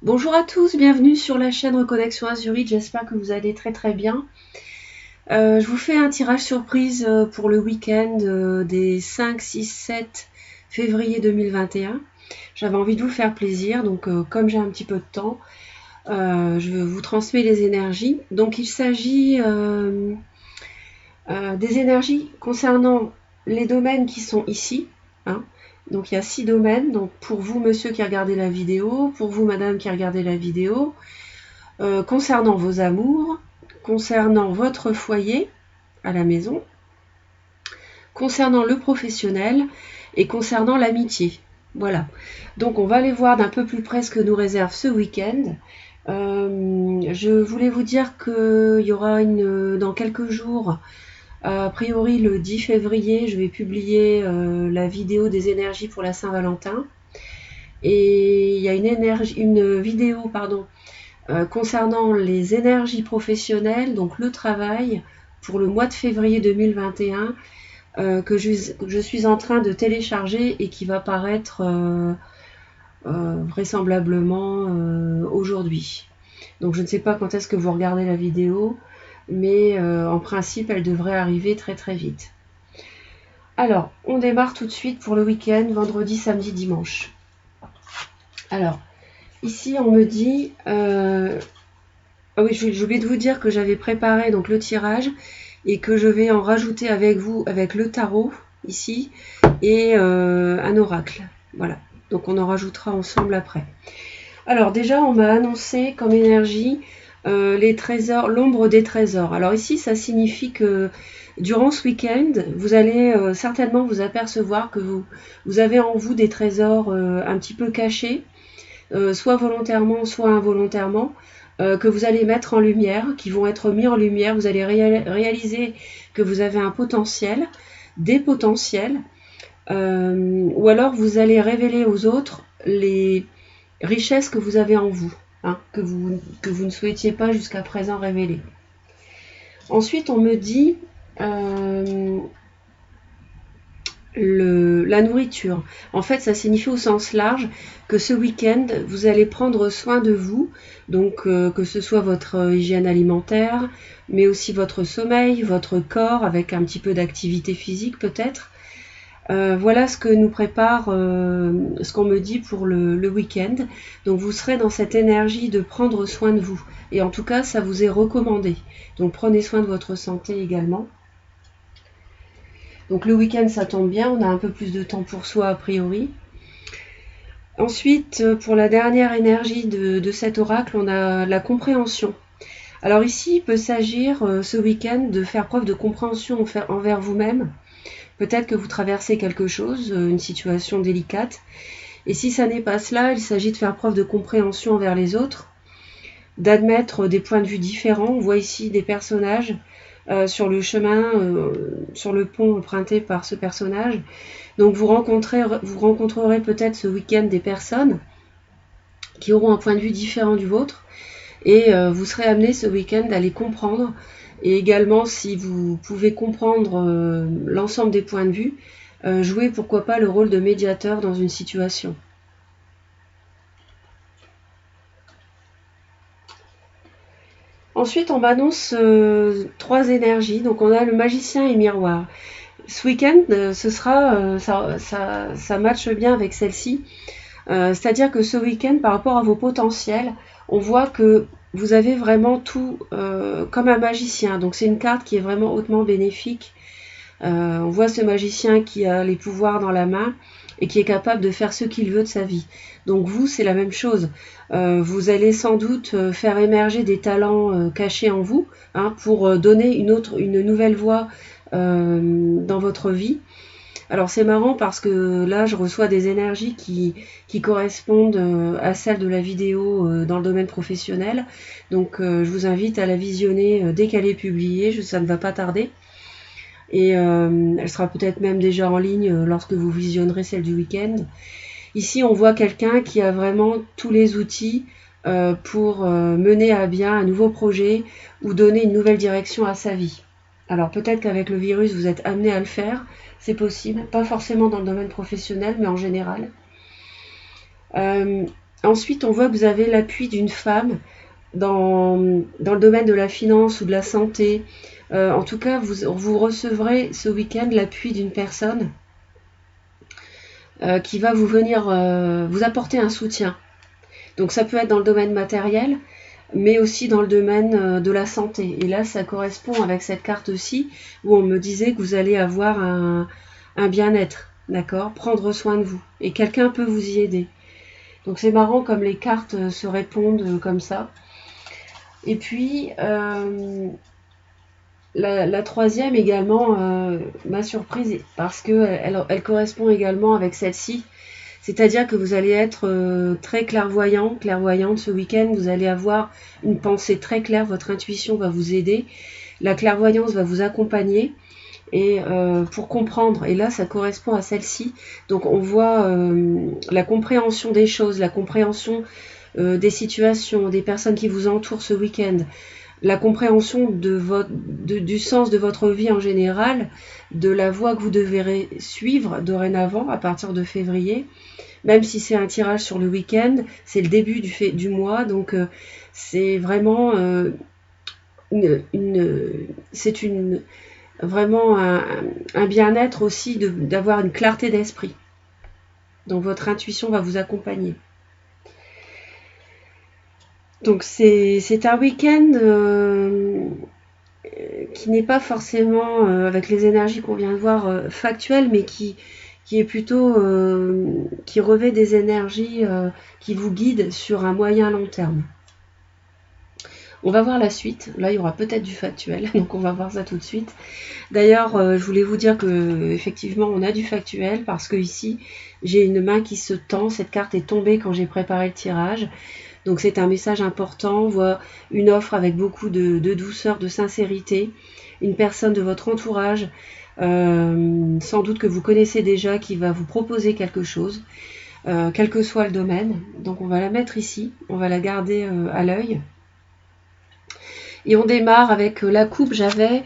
Bonjour à tous, bienvenue sur la chaîne Reconnexion Azurite, j'espère que vous allez très bien. Je vous fais un tirage surprise pour le week-end des 5, 6, 7 février 2021. J'avais envie de vous faire plaisir, donc comme j'ai un petit peu de temps, je vous transmets les énergies. Donc il s'agit des énergies concernant les domaines qui sont ici, hein. Donc il y a 6 domaines, donc pour vous monsieur qui regardez la vidéo, pour vous madame qui regardez la vidéo, concernant vos amours, concernant votre foyer à la maison, concernant le professionnel et concernant l'amitié. Voilà. Donc on va aller voir d'un peu plus près ce que nous réserve ce week-end. Je voulais vous dire qu'il y aura dans quelques jours, a priori le 10 février, je vais publier la vidéo des énergies pour la Saint-Valentin. Et il y a une vidéo, pardon, concernant les énergies professionnelles, donc le travail, pour le mois de février 2021, que je suis en train de télécharger et qui va paraître vraisemblablement aujourd'hui. Donc je ne sais pas quand est-ce que vous regardez la vidéo, mais en principe elle devrait arriver très vite. Alors, on démarre tout de suite pour le week-end, vendredi, samedi, dimanche. Alors, ici on me dit... Ah oui, j'ai oublié de vous dire que j'avais préparé donc le tirage et que je vais en rajouter avec vous, avec le tarot ici et un oracle. Voilà, donc on en rajoutera ensemble après. Alors déjà, on m'a annoncé comme énergie les trésors, l'ombre des trésors. Alors ici, ça signifie que durant ce week-end, vous allez certainement vous apercevoir que vous avez en vous des trésors un petit peu cachés, soit volontairement, soit involontairement, que vous allez mettre en lumière, qui vont être mis en lumière. Vous allez réaliser que vous avez un potentiel, des potentiels, ou alors vous allez révéler aux autres les richesses que vous avez en vous, hein, que vous ne souhaitiez pas jusqu'à présent révéler. Ensuite, on me dit la nourriture. En fait, ça signifie au sens large que ce week-end, vous allez prendre soin de vous, donc que ce soit votre hygiène alimentaire, mais aussi votre sommeil, votre corps, avec un petit peu d'activité physique peut-être. Voilà ce que nous prépare, ce qu'on me dit pour le week-end. Donc vous serez dans cette énergie de prendre soin de vous. Et en tout cas, ça vous est recommandé. Donc prenez soin de votre santé également. Donc le week-end, ça tombe bien, on a un peu plus de temps pour soi a priori. Ensuite, pour la dernière énergie de cet oracle, on a la compréhension. Alors ici, il peut s'agir ce week-end de faire preuve de compréhension envers vous-même. Peut-être que vous traversez quelque chose, une situation délicate. Et si ça n'est pas cela, il s'agit de faire preuve de compréhension envers les autres, d'admettre des points de vue différents. On voit ici des personnages sur le chemin, sur le pont emprunté par ce personnage. Donc vous rencontrerez peut-être ce week-end des personnes qui auront un point de vue différent du vôtre et vous serez amené ce week-end à les comprendre. Et également, si vous pouvez comprendre l'ensemble des points de vue, jouez pourquoi pas le rôle de médiateur dans une situation. Ensuite, on m'annonce 3 énergies. Donc, on a le magicien et miroir. Ce week-end, ça matche bien avec celle-ci. C'est-à-dire que ce week-end, par rapport à vos potentiels, on voit que vous avez vraiment tout comme un magicien. Donc, c'est une carte qui est vraiment hautement bénéfique. On voit ce magicien qui a les pouvoirs dans la main et qui est capable de faire ce qu'il veut de sa vie. Donc vous, c'est la même chose. Vous allez sans doute faire émerger des talents cachés en vous, hein, pour donner une nouvelle voie dans votre vie. Alors c'est marrant parce que là, je reçois des énergies qui correspondent à celles de la vidéo dans le domaine professionnel. Donc je vous invite à la visionner dès qu'elle est publiée, ça ne va pas tarder. Et elle sera peut-être même déjà en ligne lorsque vous visionnerez celle du week-end. Ici, on voit quelqu'un qui a vraiment tous les outils pour mener à bien un nouveau projet ou donner une nouvelle direction à sa vie. Alors peut-être qu'avec le virus, vous êtes amené à le faire, c'est possible, pas forcément dans le domaine professionnel, mais en général. Ensuite, on voit que vous avez l'appui d'une femme dans le domaine de la finance ou de la santé. En tout cas, vous recevrez ce week-end l'appui d'une personne qui va vous venir vous apporter un soutien. Donc ça peut être dans le domaine matériel, mais aussi dans le domaine de la santé. Et là, ça correspond avec cette carte-ci, où on me disait que vous allez avoir un bien-être, d'accord? Prendre soin de vous. Et quelqu'un peut vous y aider. Donc c'est marrant comme les cartes se répondent comme ça. Et puis, la troisième également m'a surprise parce qu'elle correspond également avec celle-ci. C'est-à-dire que vous allez être très clairvoyante ce week-end. Vous allez avoir une pensée très claire. Votre intuition va vous aider. La clairvoyance va vous accompagner. Et pour comprendre, et là ça correspond à celle-ci, donc on voit la compréhension des choses, la compréhension des situations, des personnes qui vous entourent ce week-end, la compréhension du sens de votre vie en général, de la voie que vous devrez suivre dorénavant à partir de février, même si c'est un tirage sur le week-end, c'est le début du mois, donc c'est vraiment vraiment un bien-être aussi d'avoir une clarté d'esprit. Donc votre intuition va vous accompagner. Donc c'est un week-end qui n'est pas forcément, avec les énergies qu'on vient de voir, factuel, mais qui est plutôt, qui revêt des énergies qui vous guident sur un moyen long terme. On va voir la suite. Là, il y aura peut-être du factuel, donc on va voir ça tout de suite. D'ailleurs, je voulais vous dire que effectivement, on a du factuel parce que ici, j'ai une main qui se tend. Cette carte est tombée quand j'ai préparé le tirage. Donc c'est un message important. On voit une offre avec beaucoup de douceur, de sincérité. Une personne de votre entourage, sans doute que vous connaissez déjà, qui va vous proposer quelque chose, quel que soit le domaine. Donc on va la mettre ici. On va la garder à l'œil. Et on démarre avec la coupe. J'avais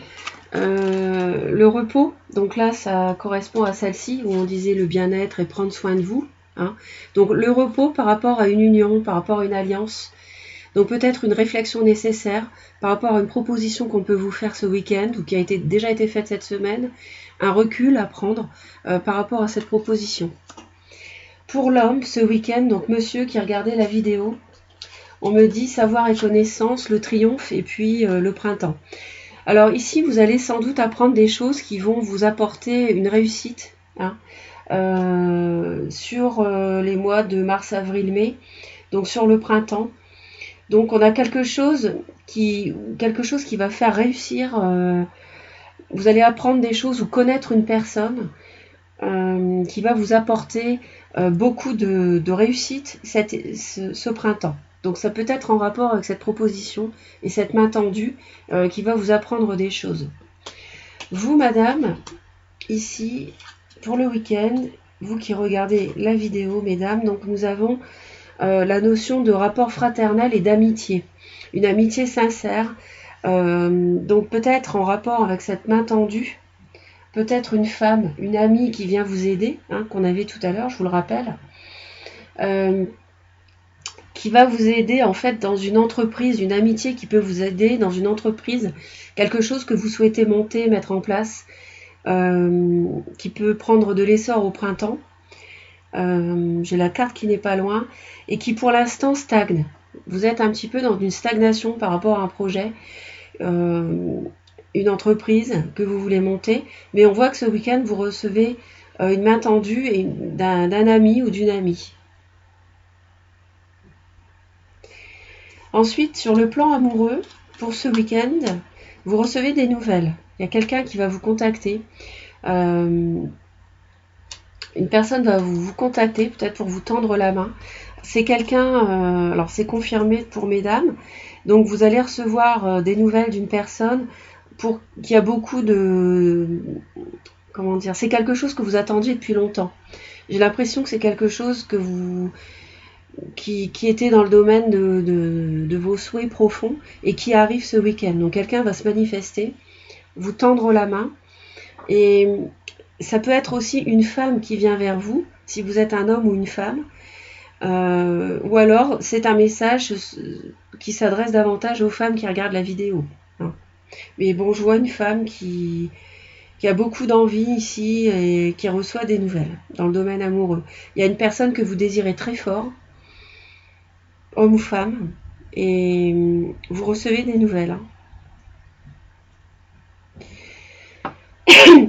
le repos, donc là ça correspond à celle-ci où on disait le bien-être et prendre soin de vous, hein. Donc le repos par rapport à une union, par rapport à une alliance, donc peut-être une réflexion nécessaire par rapport à une proposition qu'on peut vous faire ce week-end ou qui a déjà été faite cette semaine, un recul à prendre par rapport à cette proposition. Pour l'homme ce week-end, donc monsieur qui regardait la vidéo, on me dit savoir et connaissance, le triomphe et puis le printemps. Alors ici, vous allez sans doute apprendre des choses qui vont vous apporter une réussite, hein, sur les mois de mars, avril, mai, donc sur le printemps. Donc on a quelque chose qui va faire réussir. Vous allez apprendre des choses ou connaître une personne qui va vous apporter beaucoup de réussite ce printemps. Donc ça peut être en rapport avec cette proposition et cette main tendue qui va vous apprendre des choses. Vous, madame, ici, pour le week-end, vous qui regardez la vidéo, mesdames, donc nous avons la notion de rapport fraternel et d'amitié. Une amitié sincère, donc peut-être en rapport avec cette main tendue, peut-être une femme, une amie qui vient vous aider, hein, qu'on avait tout à l'heure, je vous le rappelle, qui va vous aider en fait dans une entreprise, une amitié qui peut vous aider dans une entreprise, quelque chose que vous souhaitez monter, mettre en place, qui peut prendre de l'essor au printemps. J'ai la carte qui n'est pas loin et qui pour l'instant stagne. Vous êtes un petit peu dans une stagnation par rapport à un projet, une entreprise que vous voulez monter, mais on voit que ce week-end vous recevez une main tendue d'un ami ou d'une amie. Ensuite, sur le plan amoureux, pour ce week-end, vous recevez des nouvelles. Il y a quelqu'un qui va vous contacter. Une personne va vous contacter, peut-être pour vous tendre la main. C'est quelqu'un, alors c'est confirmé pour mesdames, donc vous allez recevoir des nouvelles d'une personne qui a beaucoup de... Comment dire? C'est quelque chose que vous attendiez depuis longtemps. J'ai l'impression que c'est quelque chose que qui était dans le domaine de vos souhaits profonds et qui arrive ce week-end. Donc quelqu'un va se manifester, vous tendre la main, et ça peut être aussi une femme qui vient vers vous, si vous êtes un homme ou une femme, Ou alors c'est un message qui s'adresse davantage aux femmes qui regardent la vidéo. Hein. Mais bon, je vois une femme qui a beaucoup d'envie ici et qui reçoit des nouvelles dans le domaine amoureux. Il y a une personne que vous désirez très fort, homme ou femme, et vous recevez des nouvelles. Hein.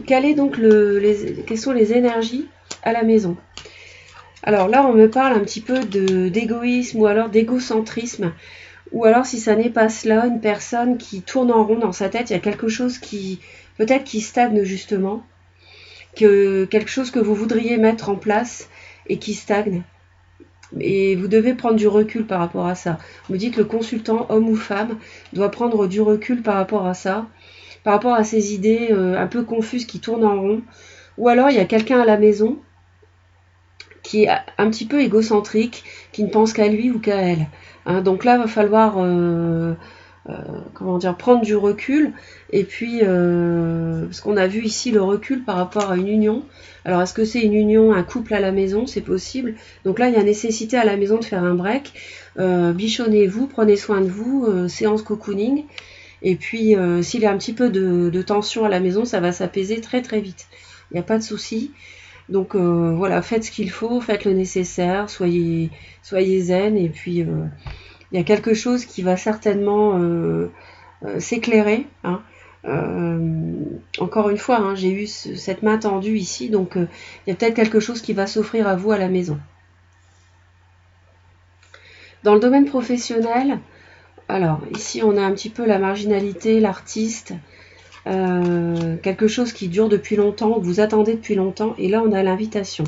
Quelles sont les énergies à la maison? Alors là, on me parle un petit peu d'égoïsme ou alors d'égocentrisme. Ou alors, si ça n'est pas cela, une personne qui tourne en rond dans sa tête, il y a quelque chose qui, peut-être qui stagne justement, quelque chose que vous voudriez mettre en place et qui stagne. Et vous devez prendre du recul par rapport à ça. On me dit que le consultant, homme ou femme, doit prendre du recul par rapport à ça, par rapport à ces idées un peu confuses qui tournent en rond. Ou alors, il y a quelqu'un à la maison qui est un petit peu égocentrique, qui ne pense qu'à lui ou qu'à elle. Hein, donc là, il va falloir prendre du recul. Et puis, parce qu'on a vu ici le recul par rapport à une union. Alors, est-ce que c'est une union, un couple à la maison? C'est possible. Donc là, il y a nécessité à la maison de faire un break. Bichonnez-vous, prenez soin de vous, séance cocooning. Et puis, s'il y a un petit peu de tension à la maison, ça va s'apaiser très très vite. Il n'y a pas de souci. Donc voilà, faites ce qu'il faut, faites le nécessaire, soyez zen, et puis il y a quelque chose qui va certainement s'éclairer. Hein. Encore une fois, hein, j'ai eu cette main tendue ici, donc il y a peut-être quelque chose qui va s'offrir à vous à la maison. Dans le domaine professionnel, alors ici on a un petit peu la marginalité, l'artiste, quelque chose qui dure depuis longtemps, que vous attendez depuis longtemps, et là on a l'invitation.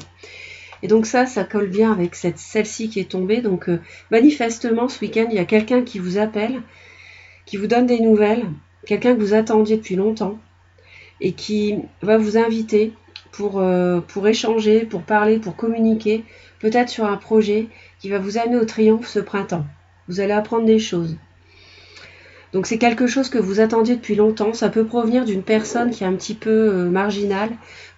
Et donc ça colle bien avec celle-ci qui est tombée. Donc manifestement ce week-end, il y a quelqu'un qui vous appelle, qui vous donne des nouvelles, quelqu'un que vous attendiez depuis longtemps, et qui va vous inviter pour échanger, pour parler, pour communiquer, peut-être sur un projet qui va vous amener au triomphe ce printemps. Vous allez apprendre des choses. Donc c'est quelque chose que vous attendiez depuis longtemps, ça peut provenir d'une personne qui est un petit peu marginale,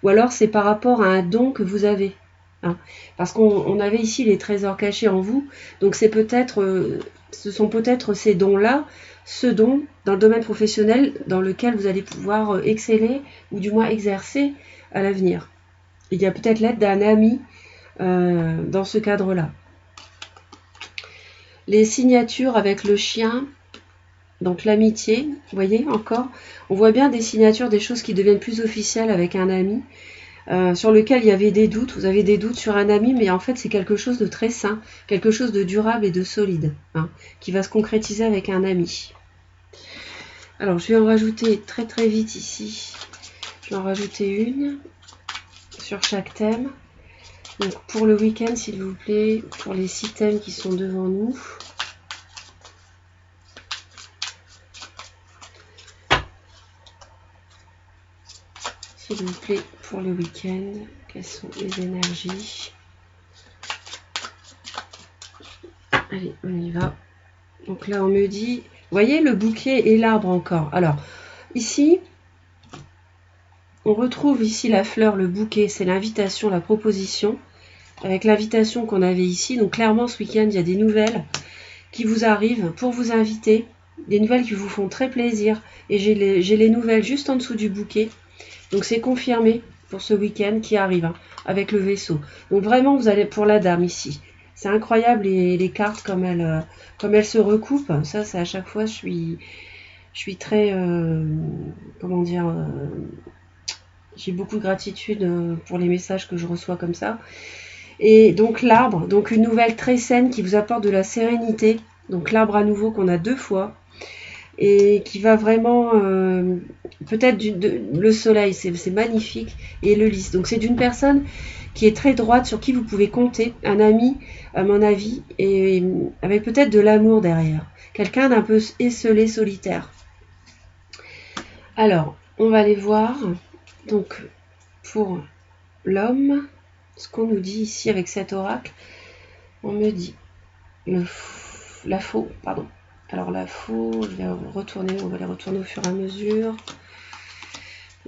ou alors c'est par rapport à un don que vous avez. Hein. Parce qu'on avait ici les trésors cachés en vous, donc c'est peut-être, ce sont peut-être ces dons-là, ce don dans le domaine professionnel dans lequel vous allez pouvoir exceller, ou du moins exercer à l'avenir. Il y a peut-être l'aide d'un ami dans ce cadre-là. Les signatures avec le chien, donc l'amitié, vous voyez encore, on voit bien des signatures, des choses qui deviennent plus officielles avec un ami, sur lequel il y avait des doutes. Vous avez des doutes sur un ami, mais en fait c'est quelque chose de très sain, quelque chose de durable et de solide, hein, qui va se concrétiser avec un ami. Alors je vais en rajouter très très vite ici, je vais en rajouter une sur chaque thème. Donc pour le week-end s'il vous plaît, pour les 6 thèmes qui sont devant nous. S'il vous plaît, pour le week-end, quelles sont les énergies? Allez, on y va. Donc là, on me dit, vous voyez le bouquet et l'arbre encore. Alors, ici, on retrouve ici la fleur, le bouquet, c'est l'invitation, la proposition, avec l'invitation qu'on avait ici. Donc clairement, ce week-end, il y a des nouvelles qui vous arrivent pour vous inviter, des nouvelles qui vous font très plaisir. Et j'ai les nouvelles juste en dessous du bouquet. Donc c'est confirmé pour ce week-end qui arrive, hein, avec le vaisseau. Donc vraiment, vous allez pour la dame ici. C'est incroyable les cartes comme elles se recoupent. Ça, c'est à chaque fois, je suis très, comment dire, j'ai beaucoup de gratitude pour les messages que je reçois comme ça. Et donc l'arbre, donc une nouvelle très saine qui vous apporte de la sérénité. Donc l'arbre à nouveau qu'on a 2 fois. Et qui va vraiment, peut-être le soleil, c'est magnifique, et le lys. Donc c'est d'une personne qui est très droite, sur qui vous pouvez compter, un ami, à mon avis, et avec peut-être de l'amour derrière. Quelqu'un d'un peu esselé, solitaire. Alors, on va aller voir, donc, pour l'homme, ce qu'on nous dit ici avec cet oracle, on me dit, la faux, pardon. Alors la faux, on va les retourner au fur et à mesure.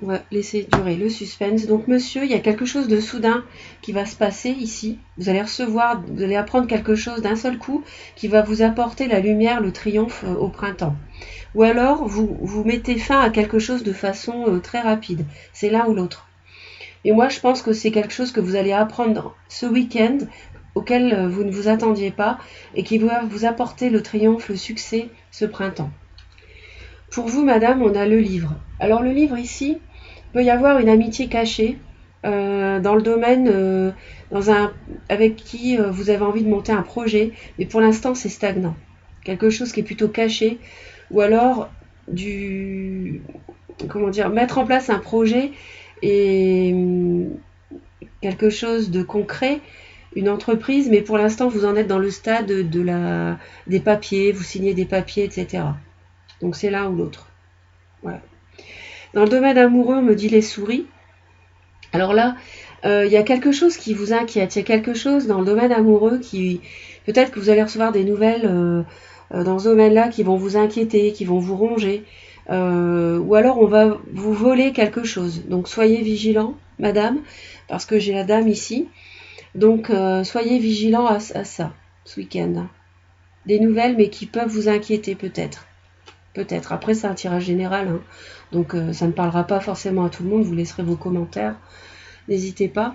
On va laisser durer le suspense. Donc monsieur, il y a quelque chose de soudain qui va se passer ici. Vous allez recevoir, vous allez apprendre quelque chose d'un seul coup qui va vous apporter la lumière, le triomphe au printemps. Ou alors, vous mettez fin à quelque chose de façon très rapide. C'est l'un ou l'autre. Et moi, je pense que c'est quelque chose que vous allez apprendre ce week-end, auquel vous ne vous attendiez pas, et qui va vous apporter le triomphe, le succès ce printemps. Pour vous, madame, on a le livre. Alors le livre ici, il peut y avoir une amitié cachée dans le domaine avec qui vous avez envie de monter un projet, mais pour l'instant c'est stagnant. Quelque chose qui est plutôt caché, ou alors mettre en place un projet et quelque chose de concret, une entreprise, mais pour l'instant vous en êtes dans le stade des papiers, vous signez des papiers, etc. Donc c'est l'un ou l'autre. Voilà. Dans le domaine amoureux, on me dit les souris. Alors là, il y a quelque chose qui vous inquiète. Il y a quelque chose dans le domaine amoureux qui... Peut-être que vous allez recevoir des nouvelles dans ce domaine-là qui vont vous inquiéter, qui vont vous ronger. Ou alors on va vous voler quelque chose. Donc soyez vigilant, madame, parce que j'ai la dame ici. Donc soyez vigilant à ça, ce week-end. Des nouvelles, mais qui peuvent vous inquiéter peut-être. Peut-être. Après, c'est un tirage général, hein. Donc ça ne parlera pas forcément à tout le monde. Vous laisserez vos commentaires. N'hésitez pas.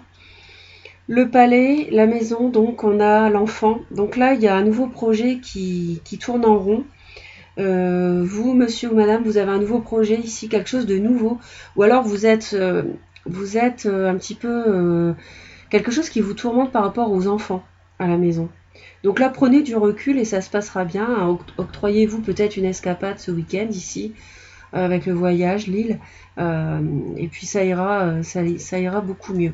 Le palais, la maison, donc on a l'enfant. Donc là, il y a un nouveau projet qui tourne en rond. Vous, monsieur ou madame, vous avez un nouveau projet ici, quelque chose de nouveau. Ou alors vous êtes un petit peu... quelque chose qui vous tourmente par rapport aux enfants à la maison. Donc là, prenez du recul et ça se passera bien. Octroyez-vous peut-être une escapade ce week-end ici, avec le voyage, l'île. Et puis ça ira beaucoup mieux.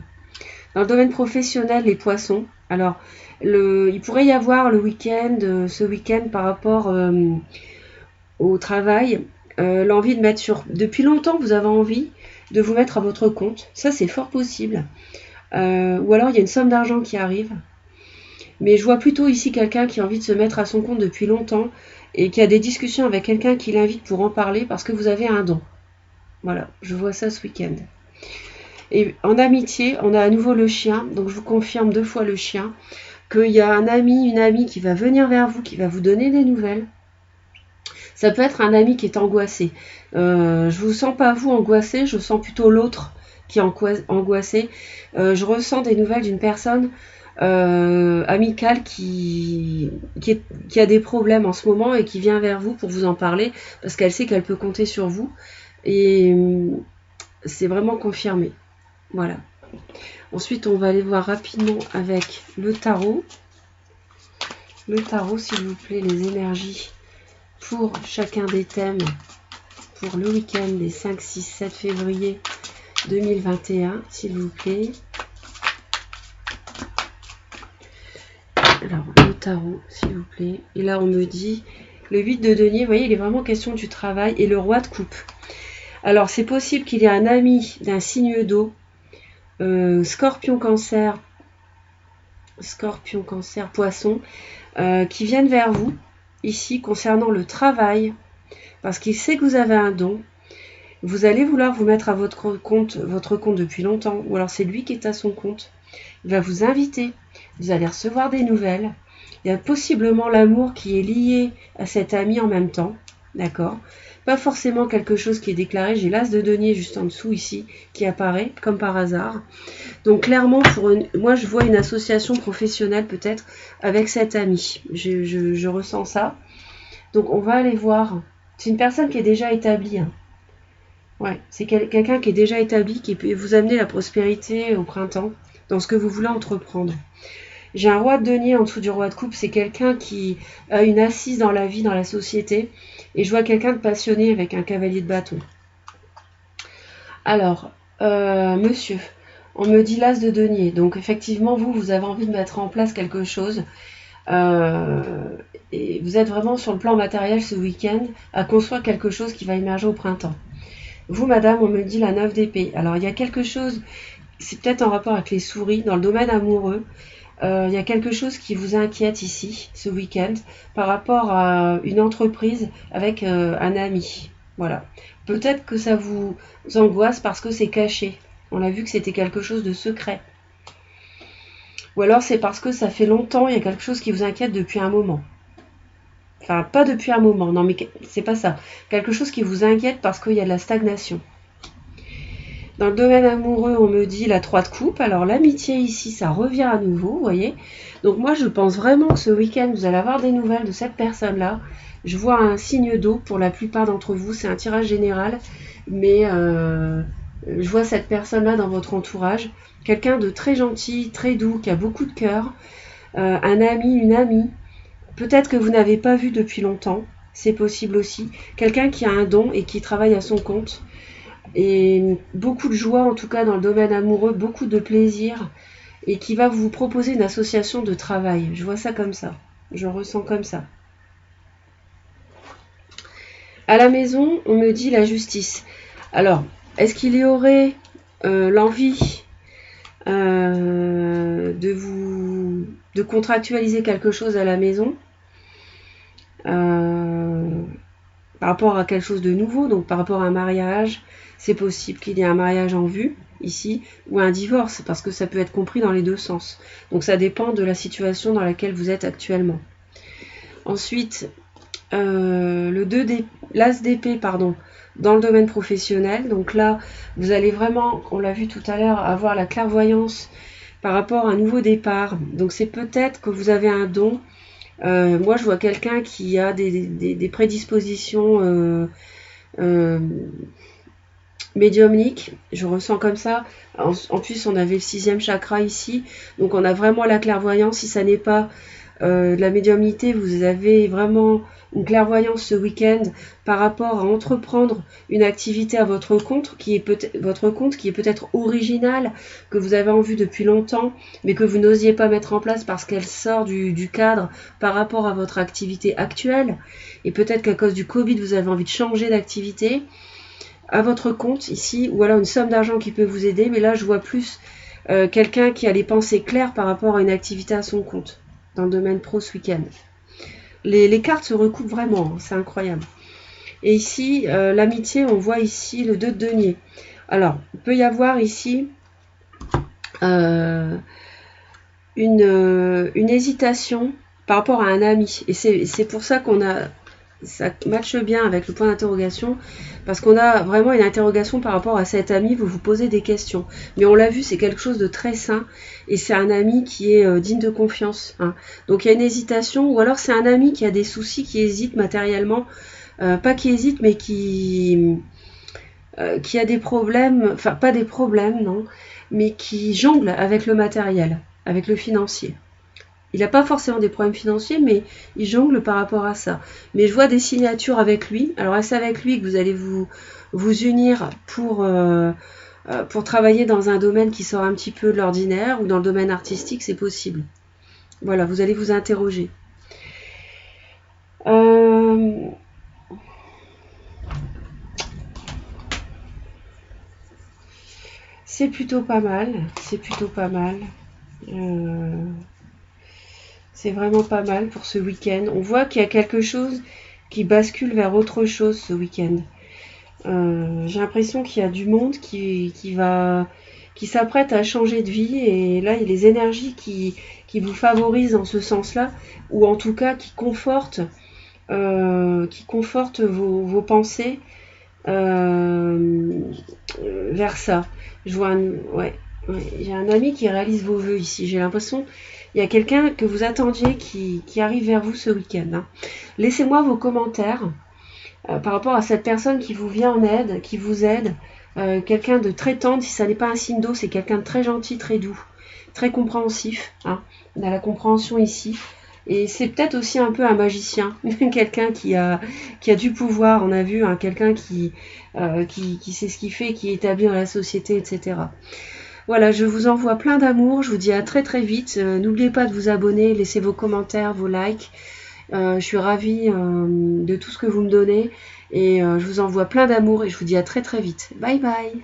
Dans le domaine professionnel, les poissons. Alors, il pourrait y avoir ce week-end par rapport au travail, l'envie de mettre Depuis longtemps, vous avez envie de vous mettre à votre compte. Ça, c'est fort possible. Ou alors, il y a une somme d'argent qui arrive. Mais je vois plutôt ici quelqu'un qui a envie de se mettre à son compte depuis longtemps et qui a des discussions avec quelqu'un qui l'invite pour en parler parce que vous avez un don. Voilà, je vois ça ce week-end. Et en amitié, on a à nouveau le chien. Donc je vous confirme 2 fois le chien. Qu'il y a un ami, une amie qui va venir vers vous, qui va vous donner des nouvelles. Ça peut être un ami qui est angoissé. Je vous sens pas vous angoissé, je sens plutôt l'autre qui est angoissé. Je ressens des nouvelles d'une personne amicale qui a des problèmes en ce moment et qui vient vers vous pour vous en parler parce qu'elle sait qu'elle peut compter sur vous et c'est vraiment confirmé. Voilà. Ensuite, on va aller voir rapidement avec le tarot. Le tarot, s'il vous plaît, les énergies pour chacun des thèmes pour le week-end des 5, 6, 7 février 2021, s'il vous plaît. Alors, le tarot, s'il vous plaît. Et là, on me dit, le 8 de denier, vous voyez, il est vraiment question du travail. Et le roi de coupe. Alors, c'est possible qu'il y ait un ami d'un signe d'eau, scorpion, cancer, poisson, qui viennent vers vous, ici, concernant le travail, parce qu'il sait que vous avez un don. Vous allez vouloir vous mettre à votre compte depuis longtemps, ou alors c'est lui qui est à son compte. Il va vous inviter, vous allez recevoir des nouvelles. Il y a possiblement l'amour qui est lié à cet ami en même temps, d'accord ? Pas forcément quelque chose qui est déclaré. J'ai l'as de denier juste en dessous ici qui apparaît comme par hasard. Donc clairement, moi je vois une association professionnelle peut-être avec cet ami. Je ressens ça. Donc on va aller voir. C'est une personne qui est déjà établie. Hein. Ouais, c'est quelqu'un qui est déjà établi, qui peut vous amener la prospérité au printemps dans ce que vous voulez entreprendre. J'ai un roi de denier en dessous du roi de coupe. C'est quelqu'un qui a une assise dans la vie, dans la société. Et je vois quelqu'un de passionné avec un cavalier de bâton. Alors, monsieur, on me dit l'as de denier. Donc effectivement, vous avez envie de mettre en place quelque chose. Et vous êtes vraiment sur le plan matériel ce week-end à construire quelque chose qui va émerger au printemps. Vous, madame, on me dit la 9 d'épée. Alors, il y a quelque chose, c'est peut-être en rapport avec les souris, dans le domaine amoureux. Il y a quelque chose qui vous inquiète ici, ce week-end, par rapport à une entreprise avec un ami. Voilà. Peut-être que ça vous angoisse parce que c'est caché. On a vu que c'était quelque chose de secret. Ou alors c'est parce que ça fait longtemps, il y a quelque chose qui vous inquiète depuis un moment. Enfin, pas depuis un moment, non mais c'est pas ça. Quelque chose qui vous inquiète parce qu'il y a de la stagnation. Dans le domaine amoureux, on me dit la 3 de coupe. Alors l'amitié ici, ça revient à nouveau, vous voyez. Donc moi, je pense vraiment que ce week-end, vous allez avoir des nouvelles de cette personne-là. Je vois un signe d'eau pour la plupart d'entre vous. C'est un tirage général, mais je vois cette personne-là dans votre entourage. Quelqu'un de très gentil, très doux, qui a beaucoup de cœur. Un ami, une amie. Peut-être que vous n'avez pas vu depuis longtemps. C'est possible aussi. Quelqu'un qui a un don et qui travaille à son compte. Et beaucoup de joie, en tout cas dans le domaine amoureux, beaucoup de plaisir, et qui va vous proposer une association de travail. Je vois ça comme ça, je ressens comme ça. À la maison, on me dit la justice. Alors, est-ce qu'il y aurait l'envie de contractualiser quelque chose à la maison par rapport à quelque chose de nouveau, donc par rapport à un mariage? C'est possible qu'il y ait un mariage en vue ici ou un divorce, parce que ça peut être compris dans les deux sens. Donc ça dépend de la situation dans laquelle vous êtes actuellement. Ensuite, l'as d'épée, pardon, dans le domaine professionnel. Donc là, vous allez vraiment, on l'a vu tout à l'heure, avoir la clairvoyance par rapport à un nouveau départ. Donc c'est peut-être que vous avez un don. Moi, je vois quelqu'un qui a des prédispositions médiumnique, je ressens comme ça. En plus, on avait le 6e chakra ici, donc on a vraiment la clairvoyance. Si ça n'est pas de la médiumnité, vous avez vraiment une clairvoyance ce week-end par rapport à entreprendre une activité à votre compte qui est peut-être originale, que vous avez en vue depuis longtemps, mais que vous n'osiez pas mettre en place parce qu'elle sort du cadre par rapport à votre activité actuelle. Et peut-être qu'à cause du Covid, vous avez envie de changer d'activité à votre compte ici, ou alors une somme d'argent qui peut vous aider, mais là je vois plus quelqu'un qui a les pensées claires par rapport à une activité à son compte, dans le domaine pro ce week-end. Les cartes se recoupent vraiment, c'est incroyable. Et ici, l'amitié, on voit ici le 2 de denier. Alors, il peut y avoir ici une hésitation par rapport à un ami, et c'est pour ça qu'on a... Ça matche bien avec le point d'interrogation, parce qu'on a vraiment une interrogation par rapport à cet ami, vous vous posez des questions. Mais on l'a vu, c'est quelque chose de très sain, et c'est un ami qui est digne de confiance. Hein. Donc il y a une hésitation, ou alors c'est un ami qui a des soucis, qui hésite matériellement, pas qui hésite, mais qui a des problèmes, enfin pas des problèmes, non, mais qui jongle avec le matériel, avec le financier. Il n'a pas forcément des problèmes financiers, mais il jongle par rapport à ça. Mais je vois des signatures avec lui. Alors, est-ce avec lui que vous allez vous unir pour travailler dans un domaine qui sort un petit peu de l'ordinaire, ou dans le domaine artistique, c'est possible. Voilà, vous allez vous interroger. C'est plutôt pas mal. C'est plutôt pas mal. C'est vraiment pas mal pour ce week-end. On voit qu'il y a quelque chose qui bascule vers autre chose ce week-end. J'ai l'impression qu'il y a du monde qui s'apprête à changer de vie, et là il y a les énergies qui vous favorisent en ce sens-là, ou en tout cas qui confortent vos pensées vers ça. Je vois j'ai un ami qui réalise vos vœux ici. J'ai l'impression il y a quelqu'un que vous attendiez qui arrive vers vous ce week-end. Hein. Laissez-moi vos commentaires par rapport à cette personne qui vous vient en aide, qui vous aide. Quelqu'un de très tendre, si ça n'est pas un signe d'eau, c'est quelqu'un de très gentil, très doux, très compréhensif. Hein. On a la compréhension ici. Et c'est peut-être aussi un peu un magicien, quelqu'un qui a du pouvoir, on a vu, hein, quelqu'un qui sait ce qu'il fait, qui est établi dans la société, etc. Voilà, je vous envoie plein d'amour, je vous dis à très très vite. N'oubliez pas de vous abonner, laissez vos commentaires, vos likes. Je suis ravie de tout ce que vous me donnez, et je vous envoie plein d'amour et je vous dis à très très vite. Bye bye.